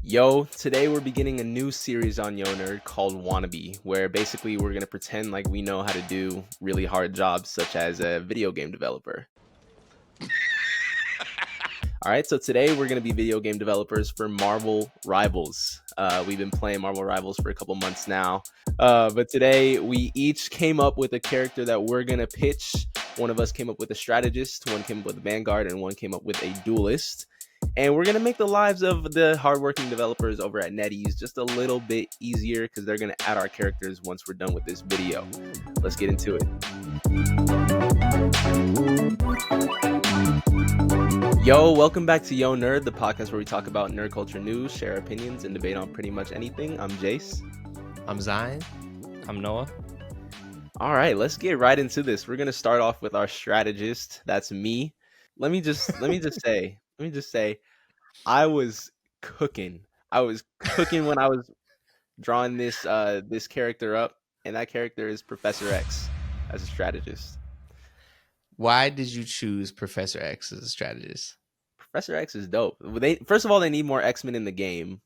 Yo, today we're beginning a new series on YONERD called WANNABE, where basically we're going to pretend like we know how to do really hard jobs, such as a video game developer. All right, so today we're going to be video game developers for Marvel Rivals. We've been playing Marvel Rivals for a couple months now, but today we each came up with a character that we're going to pitch. One of us came up with a strategist, one came up with a vanguard, and one came up with a duelist. And we're going to make the lives of the hardworking developers over at NetEase just a little bit easier because they're going to add our characters once we're done with this video. Let's get into it. Yo, welcome back to YONERD, the podcast where we talk about nerd culture news, share opinions, and debate on pretty much anything. I'm Jase. I'm Zion. I'm Noah. All right, let's get right into this. We're going to start off with our strategist. That's me. Let me just say, I was cooking. When I was drawing this this character up, and that character is Professor X as a strategist. Why did you choose Professor X as a strategist? Professor X is dope. First of all, they need more X-Men in the game,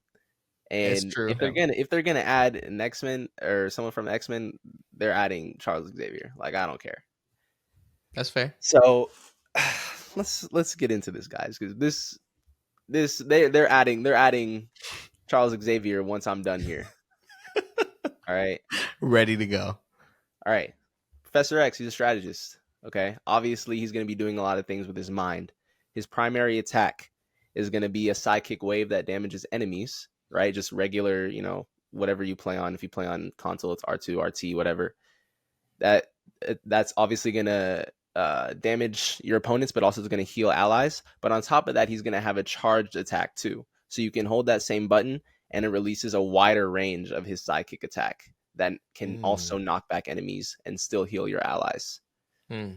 and That's true. if they're gonna add an X-Men or someone from X-Men, they're adding Charles Xavier. Like, I don't care. That's fair. So let's get into this, guys, because they're adding Charles Xavier once I'm done here. All right, Ready to go. all right. Professor X, he's a strategist. Okay, obviously he's going to be doing a lot of things with his mind. His primary attack is going to be a psychic wave that damages enemies. Right, just regular, whatever you play on. If you play on console, it's R2, RT, whatever. That's obviously going to damage your opponents, but also is going to heal allies. But on top of that, he's going to have a charged attack too. So you can hold that same button and it releases a wider range of his psychic attack that can also knock back enemies and still heal your allies. All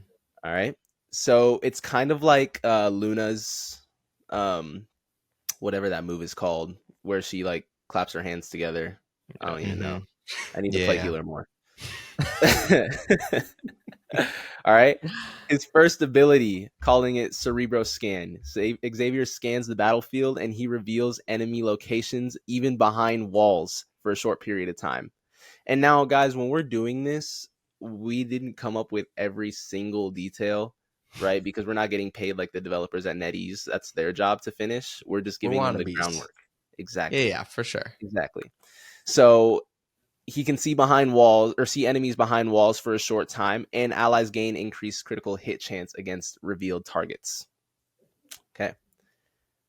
right. So it's kind of like Luna's whatever that move is called, where she like claps her hands together. I don't even know. I need to play healer more. All right. His first ability, calling it Cerebro Scan. Xavier scans the battlefield and he reveals enemy locations even behind walls for a short period of time. And now, guys, when we're doing this, we didn't come up with every single detail, right? Because we're not getting paid like the developers at NetEase. That's their job to finish. We're just giving them the groundwork. Exactly. Yeah, for sure. Exactly. So he can see behind walls or see enemies behind walls for a short time, and allies gain increased critical hit chance against revealed targets. Okay.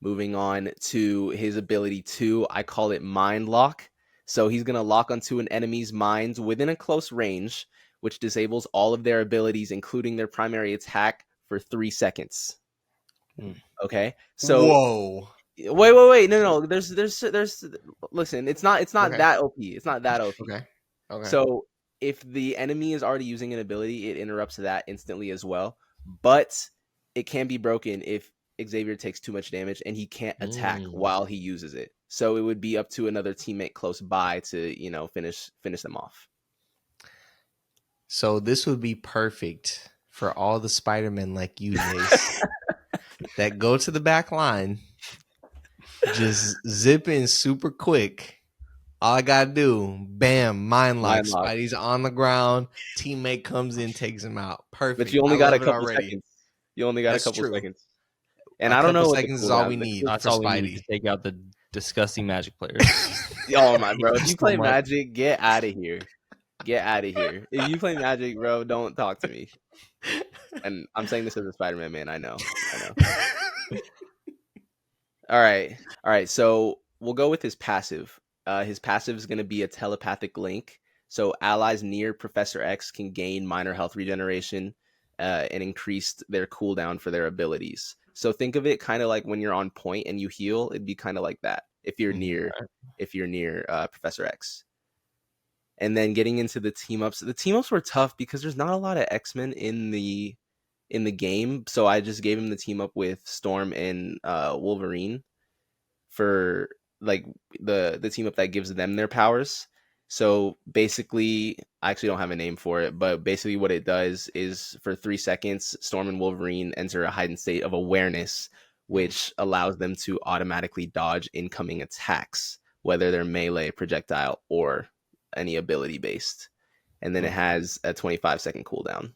Moving on to his ability 2, I call it Mind Lock. So he's going to lock onto an enemy's minds within a close range, which disables all of their abilities, including their primary attack, for 3 seconds. Okay. So whoa. Wait. No. There's. Listen, it's not Okay. that OP. It's not that OP. Okay. So if the enemy is already using an ability, it interrupts that instantly as well. But it can be broken if Xavier takes too much damage and he can't attack while he uses it. So it would be up to another teammate close by to, finish them off. So this would be perfect for all the Spider-Men like you, Jace, that go to the back line, just zip in super quick. All I gotta do, bam, mind lock. Spidey's on the ground. Teammate comes in, takes him out. Perfect. But you only got a couple seconds. You only got a couple seconds. And I don't know. Seconds is all we need. That's all we need to take out the disgusting Magic players. Oh my bro! If you play Magic, get out of here. Get out of here. If you play Magic, bro, don't talk to me. And I'm saying this as a Spider-Man man. I know. All right. So we'll go with his passive. His passive is going to be a telepathic link. So allies near Professor X can gain minor health regeneration and increase their cooldown for their abilities. So think of it kind of like when you're on point and you heal. It'd be kind of like that if you're near Professor X. And then getting into the team ups. The team ups were tough because there's not a lot of X-Men in the game. So I just gave him the team up with Storm and Wolverine for like the team up that gives them their powers. So basically, I actually don't have a name for it, but basically what it does is for 3 seconds, Storm and Wolverine enter a heightened state of awareness, which allows them to automatically dodge incoming attacks, whether they're melee, projectile, or any ability based. And then it has a 25-second cooldown.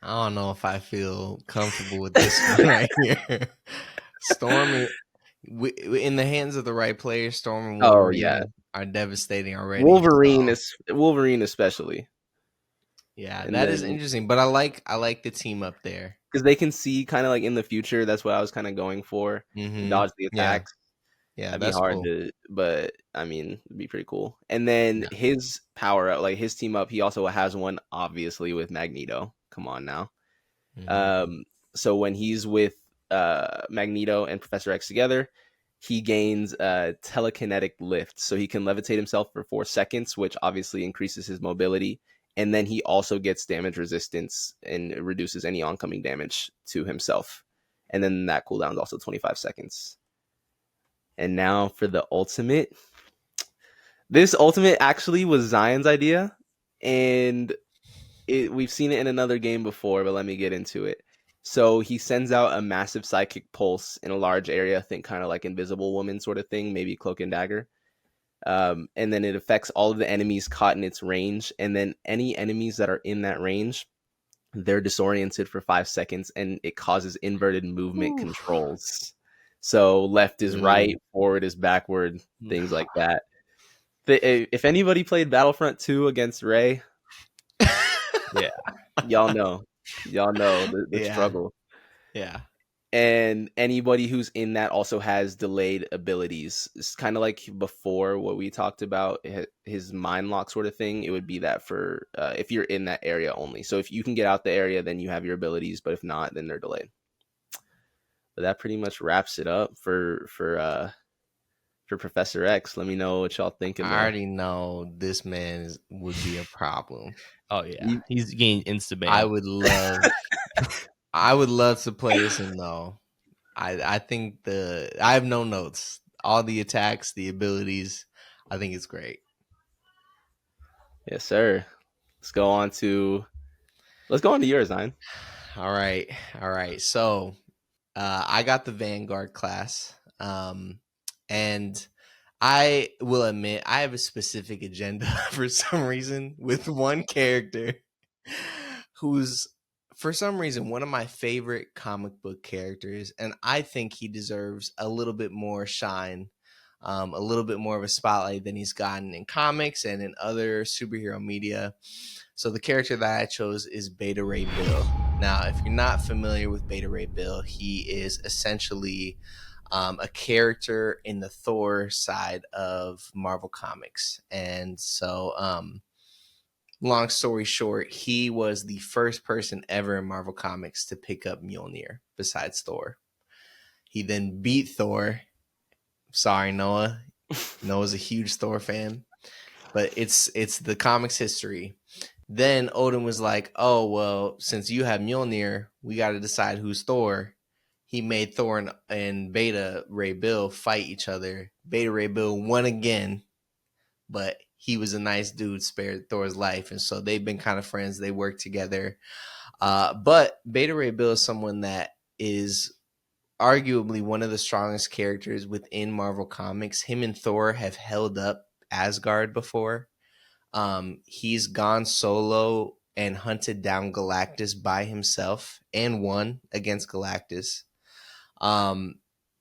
I don't know if I feel comfortable with this one right here. Storm, in the hands of the right player, Storm and Wolverine are devastating already. Wolverine especially. Yeah, and that is interesting. But I like the team up there because they can see kind of like in the future. That's what I was kind of going for. Mm-hmm. Dodge the attacks. Yeah, that'd that's be hard cool. to, but I mean, it'd be pretty cool. And then his power up, like his team up, he also has one obviously with Magneto. Come on now. Mm-hmm. So when he's with Magneto and Professor X together, he gains telekinetic lift, so he can levitate himself for 4 seconds, which obviously increases his mobility. And then he also gets damage resistance and reduces any oncoming damage to himself. And then that cooldown is also 25 seconds. And now for the ultimate. This ultimate actually was Zion's idea, and we've seen it in another game before, but let me get into it. So he sends out a massive psychic pulse in a large area, think kind of like Invisible Woman sort of thing, maybe Cloak and Dagger. And then it affects all of the enemies caught in its range, and then any enemies that are in that range, they're disoriented for 5 seconds, and it causes inverted movement controls. So left is right, forward is backward, things like that. If anybody played Battlefront 2 against Ray, yeah, y'all know the struggle. Yeah. And anybody who's in that also has delayed abilities. It's kind of like before what we talked about, his mind lock sort of thing. It would be that for if you're in that area only. So if you can get out the area, then you have your abilities. But if not, then they're delayed. But that pretty much wraps it up for Professor X. Let me know what y'all thinking. I already know this man would be a problem. Oh yeah, he's getting insta ban. I would love to play as him though. I think I have no notes. All the attacks, the abilities, I think it's great. Yes, sir. Let's go on to yours, Nine. All right. So I got the Vanguard class. And I will admit I have a specific agenda for some reason with one character who's for some reason one of my favorite comic book characters, and I think he deserves a little bit more shine, a little bit more of a spotlight than he's gotten in comics and in other superhero media. So the character that I chose is Beta Ray Bill. Now, if you're not familiar with Beta Ray Bill, he is essentially a character in the Thor side of Marvel Comics. And so, long story short, he was the first person ever in Marvel Comics to pick up Mjolnir besides Thor. He then beat Thor. Sorry, Noah. Noah's a huge Thor fan, but it's the comics history. Then Odin was like, oh, well, since you have Mjolnir, we got to decide who's Thor. He made Thor and Beta Ray Bill fight each other. Beta Ray Bill won again, but he was a nice dude, spared Thor's life. And so they've been kind of friends. They work together. But Beta Ray Bill is someone that is arguably one of the strongest characters within Marvel Comics. Him and Thor have held up Asgard before. He's gone solo and hunted down Galactus by himself and won against Galactus.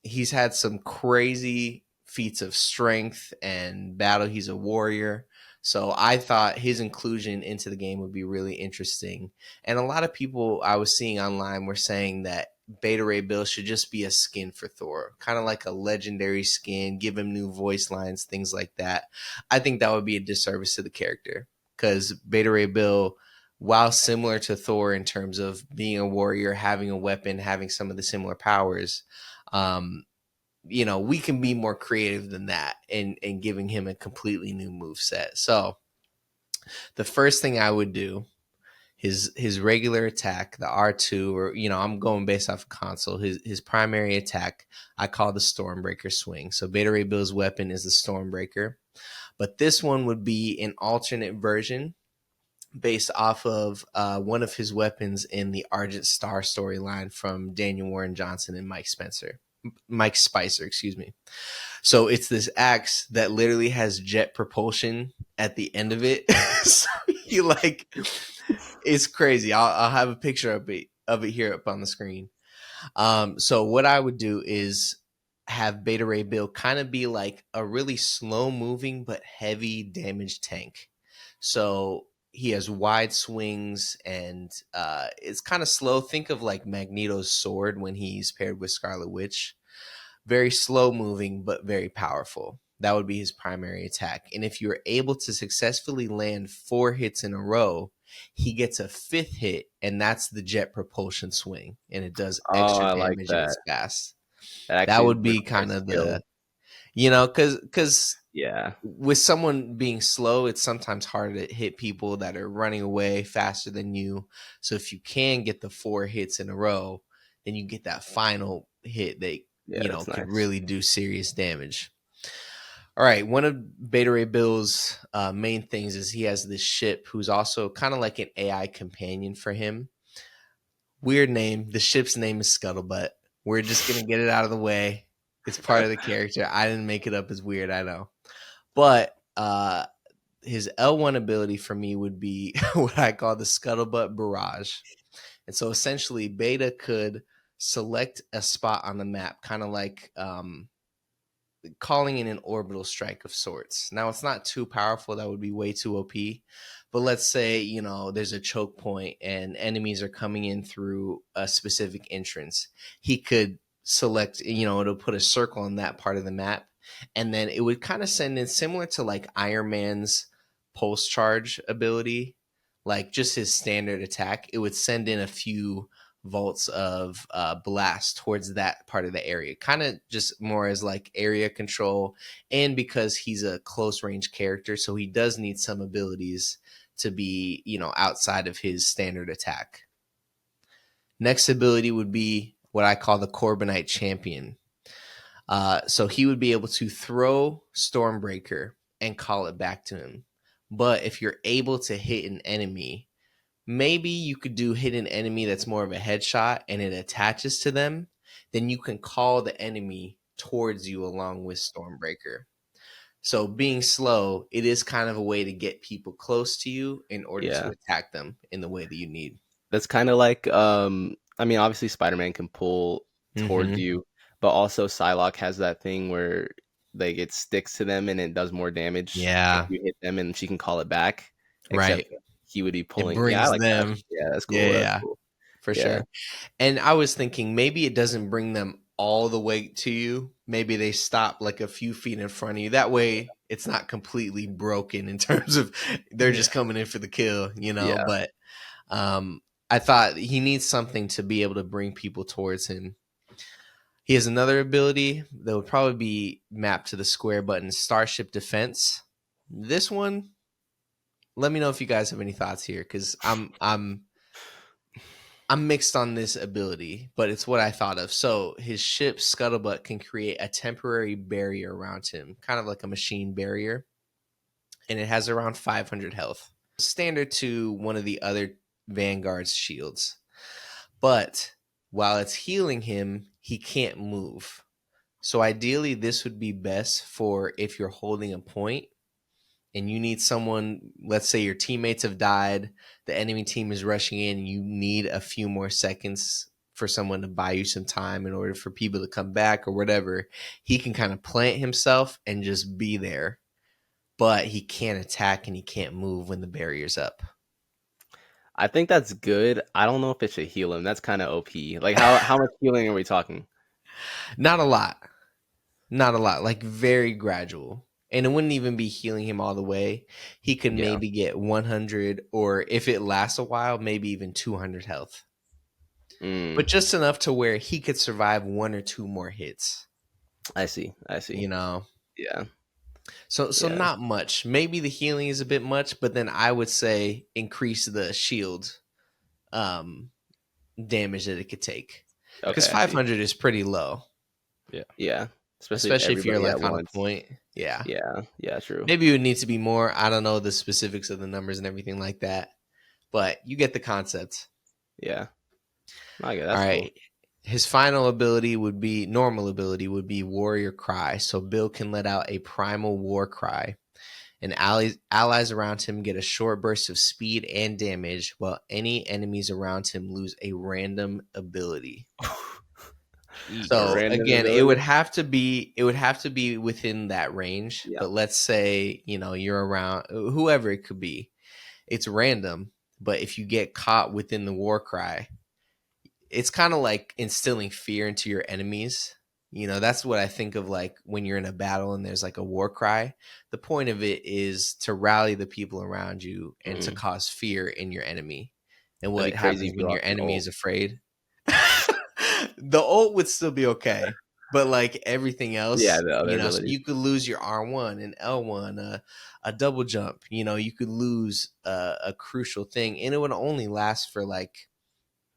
He's had some crazy feats of strength and battle. He's a warrior. So I thought his inclusion into the game would be really interesting. And a lot of people I was seeing online were saying that Beta Ray Bill should just be a skin for Thor, kind of like a legendary skin, give him new voice lines, things like that. I think that would be a disservice to the character because Beta Ray Bill, while similar to Thor in terms of being a warrior, having a weapon, having some of the similar powers, we can be more creative than that and giving him a completely new move set. So the first thing I would do, his regular attack, the R2, or I'm going based off of console. His primary attack I call the Stormbreaker swing. So Beta Ray Bill's weapon is the Stormbreaker, but this one would be an alternate version based off of one of his weapons in the Argent Star storyline from Daniel Warren Johnson and Mike Spicer, excuse me. So it's this axe that literally has jet propulsion at the end of it. So you like, it's crazy. I'll have a picture of it here up on the screen. So what I would do is have Beta Ray Bill kind of be like a really slow moving but heavy damage tank. So he has wide swings and it's kind of slow. Think of like Magneto's sword when he's paired with Scarlet Witch. Very slow moving, but very powerful. That would be his primary attack. And if you're able to successfully land 4 hits in a row, he gets a 5th hit, and that's the jet propulsion swing. And it does Oh, extra I like damage and that. it's fast. That That actually would be requires kind of skill. because Yeah. with someone being slow, it's sometimes harder to hit people that are running away faster than you. So if you can get the 4 hits in a row, then you get that final hit that Yeah, that's could nice. really do serious damage. All right, one of Beta Ray Bill's main things is he has this ship who's also kind of like an AI companion for him. Weird name. The ship's name is Scuttlebutt. We're just gonna get it out of the way. It's part of the character. I didn't make it up as weird, I know. But his L1 ability for me would be what I call the Scuttlebutt Barrage. And so essentially, Beta could select a spot on the map, kind of like calling in an orbital strike of sorts. Now, it's not too powerful. That would be way too OP. But let's say, there's a choke point and enemies are coming in through a specific entrance. He could select, it'll put a circle on that part of the map. And then it would kind of send in similar to like Iron Man's pulse charge ability, like just his standard attack. It would send in a few volts of blast towards that part of the area, kind of just more as like area control. And because he's a close range character, so he does need some abilities to be outside of his standard attack. Next ability would be what I call the Corbinite Champion. So he would be able to throw Stormbreaker and call it back to him. But if you're able to hit an enemy, maybe you could do hit an enemy that's more of a headshot and it attaches to them, then you can call the enemy towards you along with Stormbreaker. So being slow, it is kind of a way to get people close to you in order to Yeah. attack them in the way that you need. That's kind of like I mean, obviously Spider-Man can pull towards you, but also Psylocke has that thing where like it sticks to them and it does more damage if Yeah, you hit them, and she can call it back. Except right. he would be It pulling. Yeah, I brings like that. them. Yeah, that's Yeah, cool. That's yeah, cool. for Yeah. sure. And I was thinking maybe it doesn't bring them all the way to you. Maybe they stop like a few feet in front of you. That way it's not completely broken in terms of they're just coming in for the kill, Yeah. But I thought he needs something to be able to bring people towards him. He has another ability that would probably be mapped to the square button, Starship Defense. This one, let me know if you guys have any thoughts here, because I'm mixed on this ability, but it's what I thought of. So his ship Scuttlebutt can create a temporary barrier around him, kind of like a machine barrier, and it has around 500 health, standard to one of the other Vanguard's shields. But while it's healing him, he can't move. So ideally, this would be best for if you're holding a point and you need someone, let's say your teammates have died, the enemy team is rushing in, you need a few more seconds for someone to buy you some time in order for people to come back or whatever. He can kind of plant himself and just be there, but he can't attack and he can't move when the barrier's up. I think that's good. I don't know if it should heal him. That's kind of OP. Like how much healing are we talking? Not a lot. Not a lot. Like very gradual. And it wouldn't even be healing him all the way. He could Yeah. maybe get 100, or if it lasts a while, maybe even 200 health. But just enough to where he could survive 1 or 2 more hits. I see. Yeah. So Yeah. not much. Maybe the healing is a bit much, but then I would say increase the shield damage that it could take. Because Okay, I see. 500 is pretty low. Yeah. Especially if you're everybody like at on a once. point. Yeah. Yeah, true. Maybe it would need to be more. I don't know the specifics of the numbers and everything like that. but you get the concept. Yeah. Okay, All that's right. cool. His final ability would be normal ability would be Warrior Cry. So Bill can let out a primal war cry, and allies around him get a short burst of speed and damage, while any enemies around him lose a random ability. So Random again, it would ability? have to be within that range. Yeah. But let's say, you're around whoever it could be. It's random, but if you get caught within the war cry, it's kind of like instilling fear into your enemies. That's what I think of, like when you're in a battle and there's like a war cry. The point of it is to rally the people around you and to cause fear in your enemy. And That'd what be crazy happens if you when your lost an enemy ult. is afraid? The ult would still be okay, but like everything Yeah, else, the other so abilities. you could lose your R1 and L1, a double jump. You could lose a crucial thing, and it would only last for like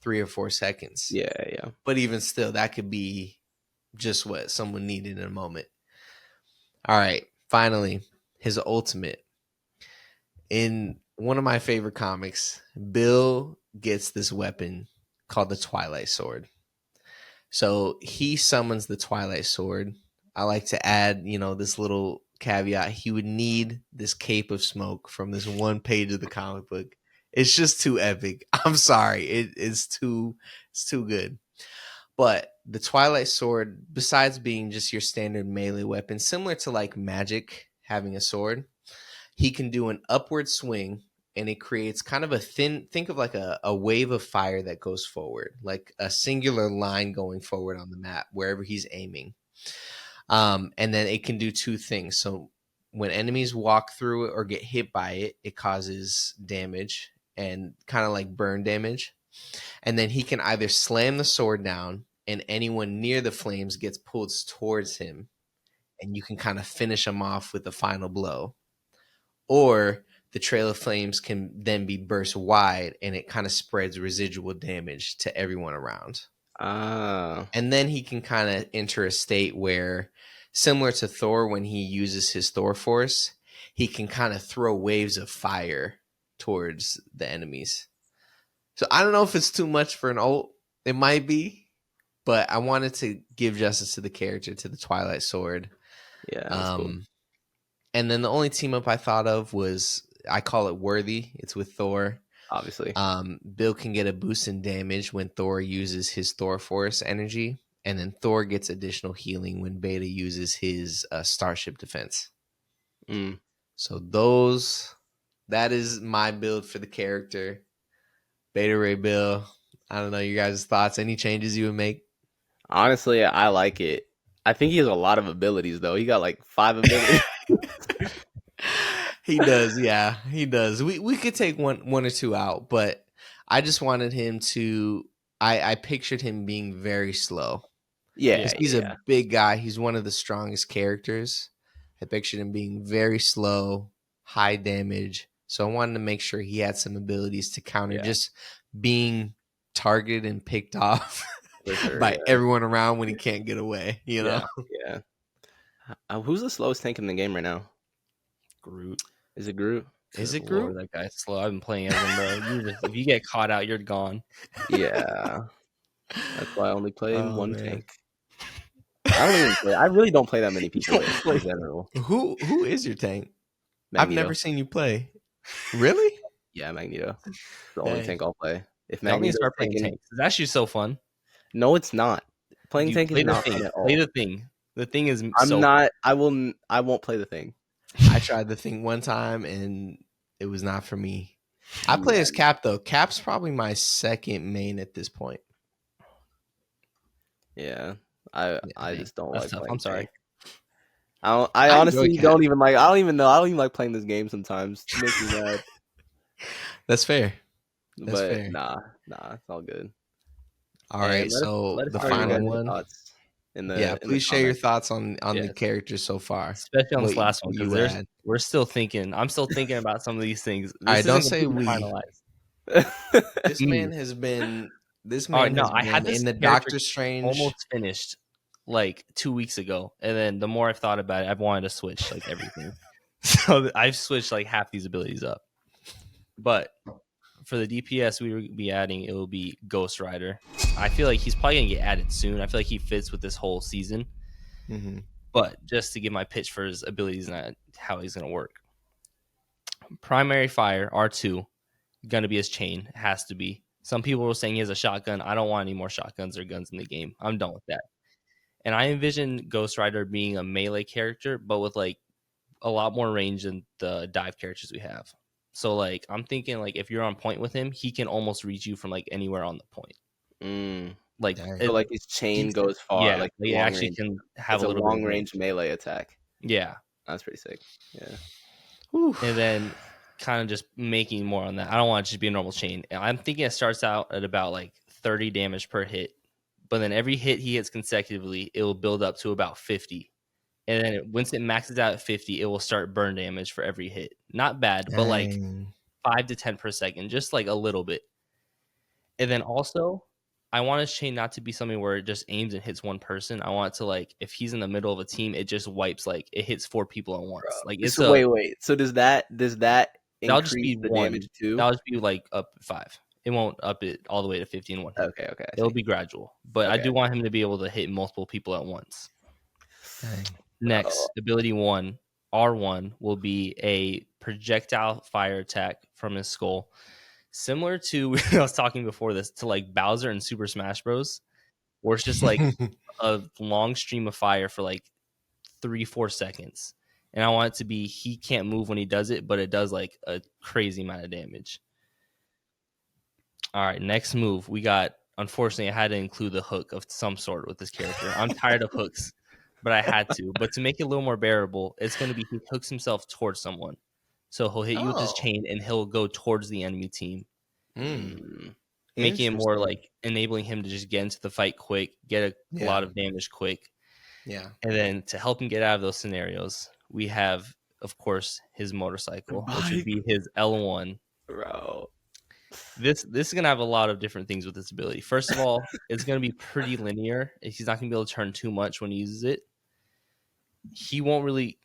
3 or 4 seconds. Yeah, yeah. But even still, that could be just what someone needed in a moment. All right, finally, his ultimate. In one of my favorite comics, Bill gets this weapon called the Twilight Sword. So he summons the Twilight Sword. I like to add, this little caveat. He would need this cape of smoke from this one page of the comic book. It's just too epic. I'm sorry. It's too good. But the Twilight Sword, besides being just your standard melee weapon, similar to like magic having a sword, he can do an upward swing, and it creates kind of a thin, think of like a wave of fire that goes forward, like a singular line going forward on the map wherever he's aiming. And then it can do 2 things. So when enemies walk through it or get hit by it, it causes damage and kind of like burn damage. And then he can either slam the sword down, and anyone near the flames gets pulled towards him, and you can kind of finish him off with the final blow. Or the trail of flames can then be burst wide, and it kind of spreads residual damage to everyone around. And then he can kind of enter a state where, similar to Thor when he uses his Thor force, he can kind of throw waves of fire towards the enemies. So I don't know if it's too much for an ult. It might be, but I wanted to give justice to the character, to the Twilight Sword. Yeah, that's cool. And then the only team up I thought of was, I call it Worthy. It's with Thor. Obviously. Bill can get a boost in damage when Thor uses his Thor Force energy, and then Thor gets additional healing when Beta uses his Starship Defense. So that is my build for the character. Beta Ray Bill. I don't know your guys' thoughts. Any changes you would make? Honestly, I like it. I think he has a lot of abilities, though. He got like 5 abilities. He does, yeah, he does. We could take one or 2 out, but I just wanted him to. I pictured him being very slow. Yeah, He's a big guy. He's one of the strongest characters. I pictured him being very slow, high damage. So I wanted to make sure he had some abilities to counter just being targeted and picked off by everyone around when he can't get away. Yeah. Who's the slowest tank in the game right now? Groot. Is it Groot? Is it Lord, Groot? that guy's slow. I've been playing as him, bro. If you get caught out, you're gone. Yeah. That's why I only play one man. tank. I don't even play. I really don't play that many people in general. Who is your tank? Magneto. I've never seen you play. Really? Yeah, Magneto. The only tank I'll play. If Y'all need Magneto to start playing tanks. It's actually so fun. No, it's not. Playing tank is not fun at all. Play the thing. The thing is I won't play the thing. I tried the thing one time and it was not for me. I play as Cap though. Cap's probably my second main at this point. Yeah. I just don't like playing. I'm sorry. I honestly don't even like. I don't even like playing this game sometimes. It makes me mad. That's fair. That's fair. Nah, it's all good. All right, so the final one. Please share your thoughts on the characters so far, especially on this last one, because we're still thinking. I'm still thinking about some of these things. All right, don't say we. Finalized. This man has been. I had this in the Doctor Strange almost finished like 2 weeks ago, and then the more I've thought about it, I've wanted to switch like everything. So I've switched like half these abilities up, but For the DPS we would be adding, it will be Ghost Rider. I feel like he's probably gonna get added soon. I feel like he fits with this whole season. Mm-hmm. But just to give my pitch for his abilities and how he's gonna work. Primary fire R2, gonna be his chain. It has to be. Some people were saying he has a shotgun. I don't want any more shotguns or guns in the game. I'm done with that. And I envision Ghost Rider being a melee character, but with like a lot more range than the dive characters we have. So like I'm thinking like if you're on point with him, he can almost reach you from like anywhere on the point. Like So like his chain goes far. Yeah, like he long actually range. can have It's a a little long bit of range melee attack. Yeah, That's pretty sick. Yeah. Whew. and then kind of just making more on that. I don't want it to just be a normal chain. I'm thinking it starts out at about like 30 damage per hit, but then every hit he hits consecutively, it will build up to about 50. And then once it maxes out at 50, it will start burn damage for every hit. Not bad, but like Dang. 5 to 10 per second, just like a little bit. And then also, I want his chain not to be something where it just aims and hits one person. I want it to like, if he's in the middle of a team, it just wipes, like it hits 4 people at once. Like it's so wait. So does that that'll just increase be the 1. damage too? That'll just be like up 5. It won't up it all the way to 50 in one hit. Okay. I It'll see. be gradual, but I Okay. do want him to be able to hit multiple people at once. Dang. Next, ability 1, R1 will be a projectile fire attack from his skull, similar to I was talking before this to like Bowser in Super Smash Bros, where it's just like a long stream of fire for like 3-4 seconds. And I want it to be he can't move when he does it, but it does like a crazy amount of damage. All right, next move. We got, unfortunately, I had to include the hook of some sort with this character. I'm tired of hooks, but I had to. But to make it a little more bearable, it's going to be he hooks himself towards someone. So he'll hit you with his chain and he'll go towards the enemy team. Making it more like enabling him to just get into the fight quick, get a lot of damage quick. Yeah. And then to help him get out of those scenarios, we have, of course, his motorcycle, which would be his L1. Bro. This is going to have a lot of different things with this ability. First of all, it's going to be pretty linear. He's not going to be able to turn too much when he uses it. He won't really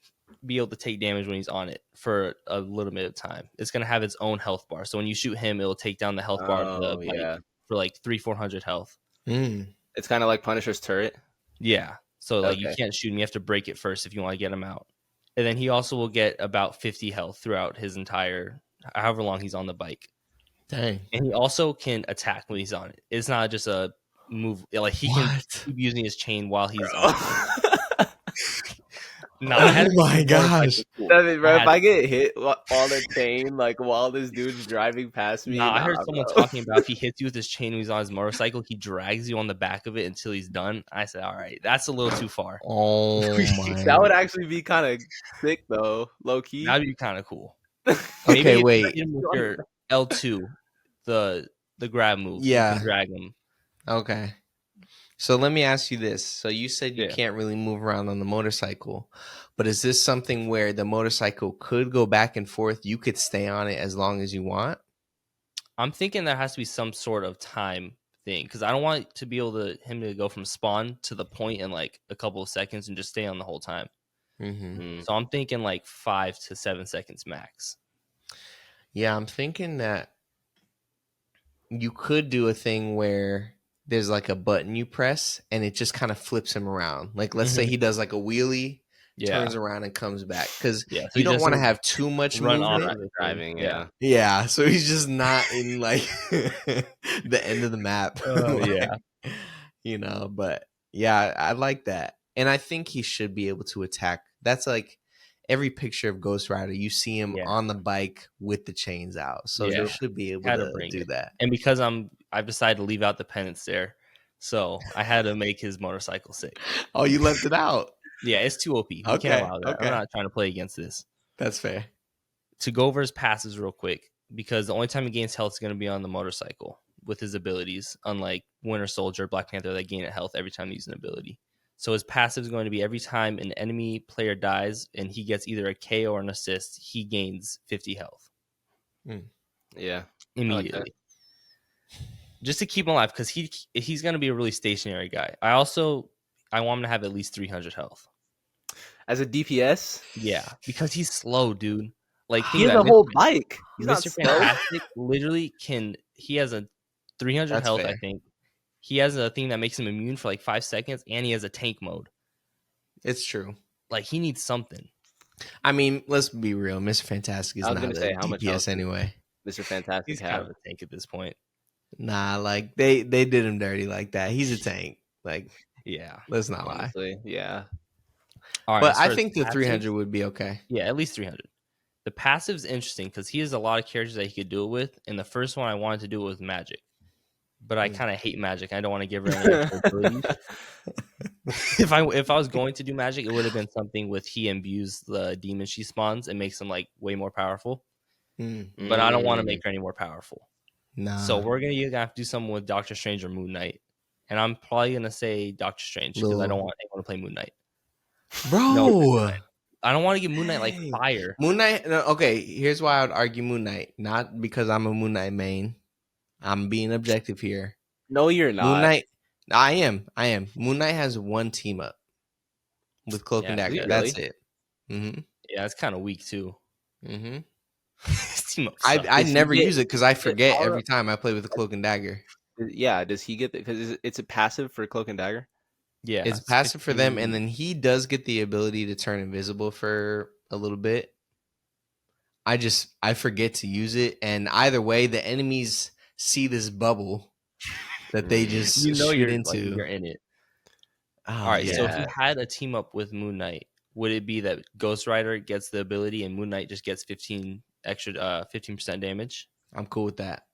be able to take damage when he's on it for a little bit of time. It's going to have its own health bar. So when you shoot him, it'll take down the health bar of the bike for like 300-400 health. It's kind of like Punisher's turret. Yeah. So like you can't shoot him. You have to break it first if you want to get him out. And then he also will get about 50 health throughout his entire, however long he's on the bike. Dang. And he also can attack when he's on it. It's not just a move. Like he can keep using his chain while he's on it. No, oh my gosh. I mean, bro, if I get hit on a chain, like while this dude's driving past me. I heard someone talking about if he hits you with his chain when he's on his motorcycle, he drags you on the back of it until he's done. I said, all right, that's a little too far. Oh my. That would actually be kind of sick though, low key. That'd be kind of cool. Okay, wait. With your L2, the grab move. Yeah. You can drag him. Okay. So let me ask you this. So you said you can't really move around on the motorcycle, but is this something where the motorcycle could go back and forth? You could stay on it as long as you want? I'm thinking there has to be some sort of time thing because I don't want to be able to him to go from spawn to the point in like a couple of seconds and just stay on the whole time. So I'm thinking like 5 to 7 seconds max. Yeah, I'm thinking that you could do a thing where there's like a button you press and it just kind of flips him around. Like let's say he does like a wheelie, turns around and comes back because so you don't want to have too much run movement. off of driving. Yeah, so he's just not in like the end of the map. You know, but yeah, I like that. And I think he should be able to attack. That's like every picture of Ghost Rider, you see him on the bike with the chains out. So they should be able to do that. And because I've decided to leave out the penance there, so I had to make his motorcycle sick. Oh, you left it out? Yeah, it's too OP. We can't allow that. I'm not trying to play against this. That's fair. To go over his passes real quick, because the only time he gains health is going to be on the motorcycle with his abilities, unlike Winter Soldier, Black Panther, that gain health every time they use an ability. So his passive is going to be every time an enemy player dies and he gets either a KO or an assist, he gains 50 health. Yeah. Immediately. Like just to keep him alive, because he's going to be a really stationary guy. I want him to have at least 300 health. As a DPS? Yeah, because he's slow, dude. Like, He think has about a it. whole bike. He's not Mr. slow. Fantastic literally can. He has a 300 That's health, I fair. think. He has a thing that makes him immune for like 5 seconds, and he has a tank mode. It's true. Like, he needs something. I mean, let's be real. Mr. Fantastic is I was not gonna a say, how much health DPS does anyway. Mr. Fantastic He's kind have? of a tank at this point. Nah, like they did him dirty like that. He's a tank. Like, Yeah. let's not lie. Honestly, yeah. All right. But as I far as think the passives- 300 would be okay. Yeah, at least 300. The passive's interesting because he has a lot of characters that he could do it with. And the first one I wanted to do it with Magic. But I kind of hate Magic. I don't want to give her any extra abilities. If I was going to do Magic, it would have been something with he imbues the demon she spawns and makes them like way more powerful. But I don't want to make her any more powerful. Nah. So we're gonna have to do something with Doctor Strange or Moon Knight. And I'm probably gonna say Doctor Strange because I don't want anyone to play Moon Knight. Bro. No, I don't want to give Moon Knight like Dang. fire. Moon Knight. No, okay, here's why I would argue Moon Knight. Not because I'm a Moon Knight main. I'm being objective here. No, you're not. Moon Knight. I am. Moon Knight has one team up with Cloak and Yeah, Dagger. really? That's it. Mm-hmm. Yeah, it's kind of weak too. Mm-hmm. Team up sucks. I Does he never get- use it because I forget Aura- every time I play with the Cloak and Dagger. Yeah, does he get because it's a passive for Cloak and Dagger? Yeah, It's passive for them, 15. and then he does get the ability to turn invisible for a little bit. I forget to use it, and either way, the enemies see this bubble that they just you know shoot you're into. like, you're in it. Oh, All right, so if yeah. you had a team up with Moon Knight, would it be that Ghost Rider gets the ability and Moon Knight just gets 15% damage? I'm cool with that.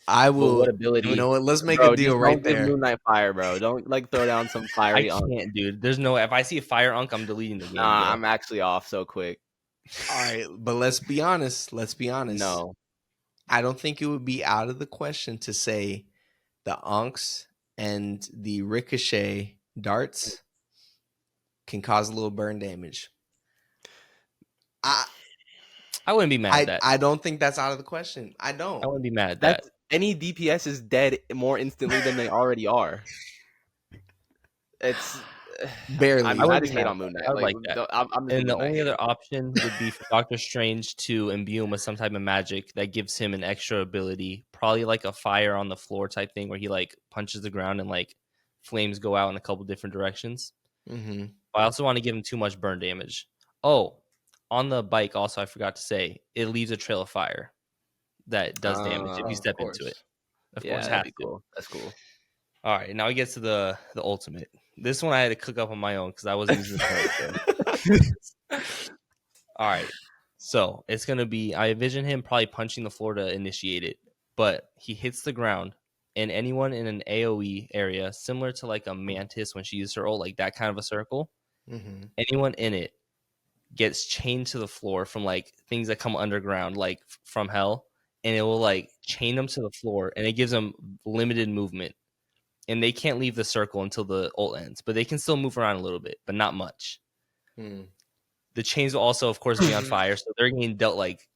I will. what ability? You know what? Let's make Bro, a deal just right don't give there. Moon Knight fire, bro. Don't like throw down some I fiery. can't, dude. There's no. If I see a fire unk, I'm deleting the game. Nah, bro. I'm actually off so quick. All right, but let's be honest. No, I don't think it would be out of the question to say the Unks and the Ricochet darts can cause a little burn damage. I wouldn't be mad at that. I don't think that's out of the question. I don't. I wouldn't be mad at that. that's any DPS is dead more instantly than they already are. It's Barely. I would just be hate mad on Moon Knight. I would like that. I'm just And the Moon Knight only hater. other option would be for Doctor Strange to imbue him with some type of magic that gives him an extra ability, probably like a fire on the floor type thing where he like punches the ground and like flames go out in a couple different directions. Mm-hmm. But I also want to give him too much burn damage. Oh, on the bike also I forgot to say it leaves a trail of fire that does damage if you step into it. Of Yeah, course, that'd has be to. cool. That's cool. All right, now we get to the ultimate. This one I had to cook up on my own because I wasn't using the card. All right, so it's gonna be. I envision him probably punching the floor to initiate it, but he hits the ground, and anyone in an AOE area, similar to like a mantis when she used her ult, like that kind of a circle, Mm-hmm. anyone in it gets chained to the floor from like things that come underground, like from hell, and it will like chain them to the floor, and it gives them limited movement. And they can't leave the circle until the ult ends, but they can still move around a little bit, but not much. Mm. The chains will also, of course, be on fire, so they're getting dealt like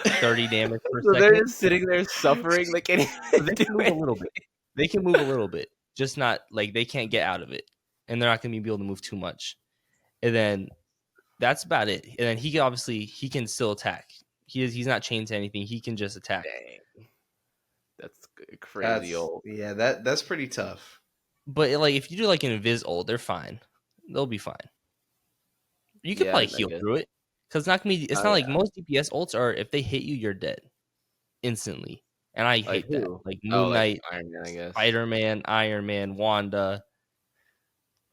30 damage per So second. they're just sitting there suffering, like any. So they can move a little bit. They can move a little bit, just not like they can't get out of it, and they're not going to be able to move too much. And then that's about it. And then he can still attack. He's not chained to anything. He can just attack. Dang, that's crazy old. Yeah, that's pretty tough. But like if you do like an invis ult, they're fine. They'll be fine. You could Yeah, probably I heal guess. through it because it's not gonna be. It's Oh, not like yeah. most DPS ults are. If they hit you, you're dead instantly. And I Like hate that. who? Like Oh, Moon like Knight, Iron Man, I guess. Spider-Man, Iron Man, Wanda.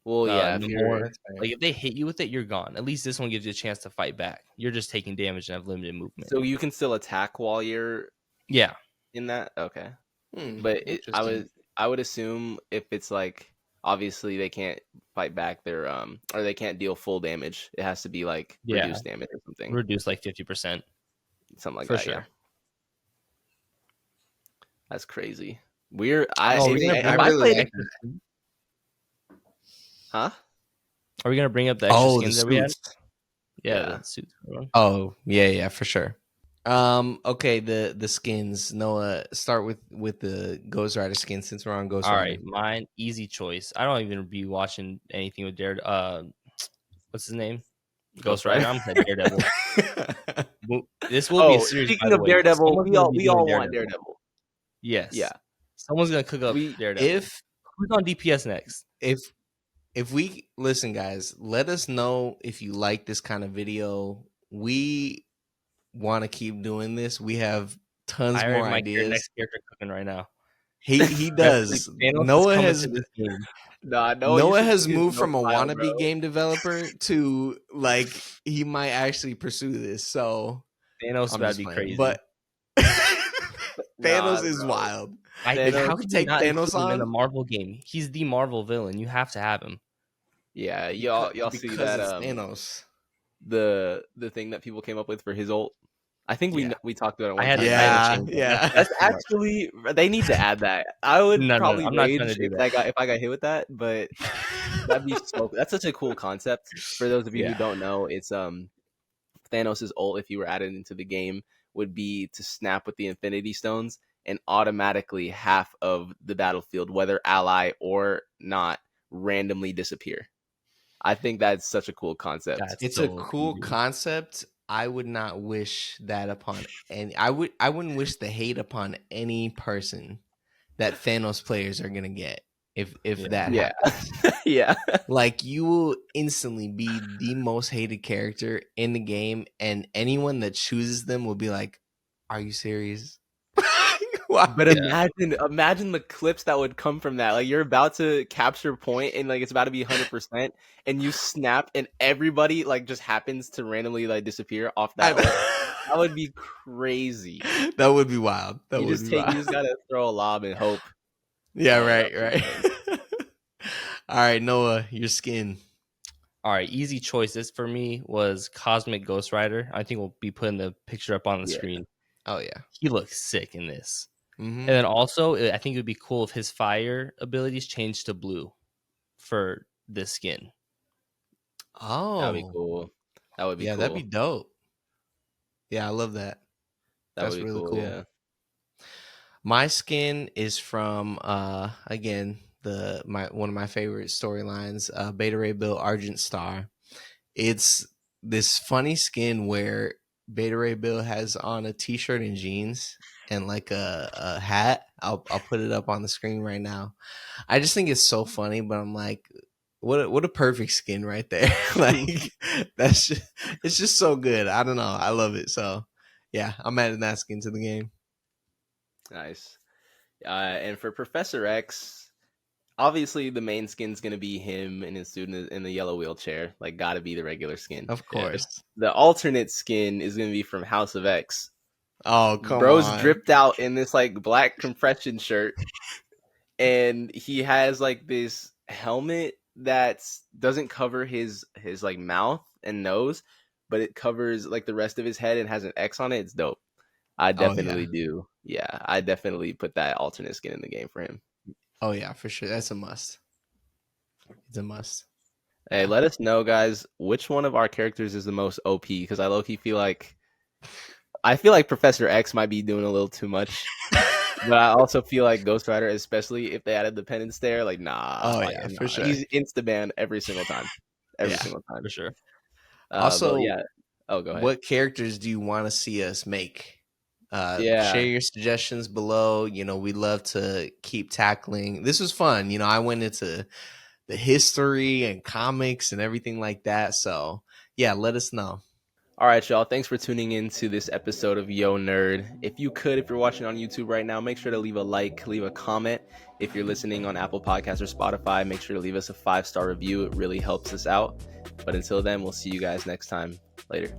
Well, yeah, if Namor. you're, Like if they hit you with it, you're gone. At least this one gives you a chance to fight back. You're just taking damage and have limited movement. so you can still attack while you're Yeah, in that. Okay, Hmm, but interesting. I would assume if it's like obviously they can't fight back their or they can't deal full damage. It has to be like Yeah. reduced damage or something, reduce like 50%. something like for that. sure. Yeah, that's crazy. We're Oh, we're gonna have bring I up played the it? Huh? Are we gonna bring up the extra Oh, the skins that we had? suits. Yeah, Yeah. the suits. Oh, yeah, for sure. Okay, the skins. Noah, start with the Ghost Rider skin since we're on Ghost All Rider. right, mine easy choice. I don't even be watching anything with Daredevil. What's his name? Ghost Rider. I'm saying Daredevil. This will be Oh, a series. speaking by the of way. Daredevil, Someone's we gonna all be we doing all want Daredevil. Yes. Yeah. Someone's gonna cook up We- Daredevil. if Who's on DPS next? if we listen, guys, let us know if you like this kind of video. We want to keep doing this. We have tons I more already my ideas. next character cooking right now. He does. Thanos is Noah coming has to this game. Nah, Noah has see his moved from a profile, wannabe bro. game developer to like he might actually pursue this. So Thanos I'm about to just be playing. crazy. But Thanos Nah, is bro. wild. Thanos- How could to you take not Thanos include him in a on? Marvel game? He's the Marvel villain. You have to have him. Yeah, y'all see Because that it's Thanos. the thing that people came up with for his ult. I think Yeah. we talked about it I one had time. to Yeah, change it. yeah. That's too much. actually they need to add that. I would No, probably I'm not rage trying to do if I got hit with that, but that'd be so. That's such a cool concept. For those of you who Yeah. don't know, it's Thanos' ult, if you were added into the game, would be to snap with the Infinity Stones and automatically half of the battlefield, whether ally or not, randomly disappear. I think that's such a cool concept. That's It's so a cool OP, dude. concept. I would not wish that upon any. I wouldn't wish the hate upon any person that Thanos players are gonna get if Yeah. that Yeah. happens. Yeah. Like you will instantly be the most hated character in the game, and anyone that chooses them will be like, "Are you serious?" Why? But Yeah. imagine the clips that would come from that. Like you're about to capture a point and like it's about to be 100% and you snap and everybody like just happens to randomly like disappear off that. That would be crazy. That would be wild. That You would just be wild. you just gotta throw a lob and hope. Yeah, Oh, right, that would be right. All right, Noah, your skin. All right, easy choices for me was Cosmic Ghost Rider. I think we'll be putting the picture up on the Yeah. screen. Oh yeah. He looks sick in this. Mm-hmm. And then also, I think it would be cool if his fire abilities changed to blue for this skin. Oh, That'd be cool. That would be yeah, cool. that'd be dope. Yeah, I love that. That That's would be really cool. cool. Yeah. My skin is from again one of my favorite storylines, Beta Ray Bill Argent Star. It's this funny skin where Beta Ray Bill has on a t-shirt and jeans and like a hat. I'll put it up on the screen right now. I just think it's so funny, but I'm like, what a perfect skin right there. Like it's just so good. I don't know. I love it. So yeah, I'm adding that skin to the game. Nice. And for Professor X, obviously the main skin's gonna be him and his student in the yellow wheelchair. Like, gotta be the regular skin. Of course. The alternate skin is gonna be from House of X. Oh, come Bro's on. dripped out in this like black compression shirt, and he has like this helmet that doesn't cover his like mouth and nose, but it covers like the rest of his head and has an X on it. It's dope. I definitely do. Yeah, I definitely put that alternate skin in the game for him. Oh yeah, for sure. That's a must. It's a must. Hey, Yeah. let us know, guys, which one of our characters is the most OP, because I low-key feel like Professor X might be doing a little too much. But I also feel like Ghost Rider, especially if they added the penance there, like, nah. Oh, like, yeah, nah. for sure. He's insta-ban every single time. Every Yeah, single time. For sure. Also, but yeah. Oh, go ahead. What characters do you want to see us make? Yeah. Share your suggestions below. You know, we love to keep tackling. This was fun. You know, I went into the history and comics and everything like that. So yeah, let us know. All right, y'all. Thanks for tuning in to this episode of Yo Nerd. If you're watching on YouTube right now, make sure to leave a like, leave a comment. If you're listening on Apple Podcasts or Spotify, make sure to leave us a 5-star review. It really helps us out. But until then, we'll see you guys next time. Later.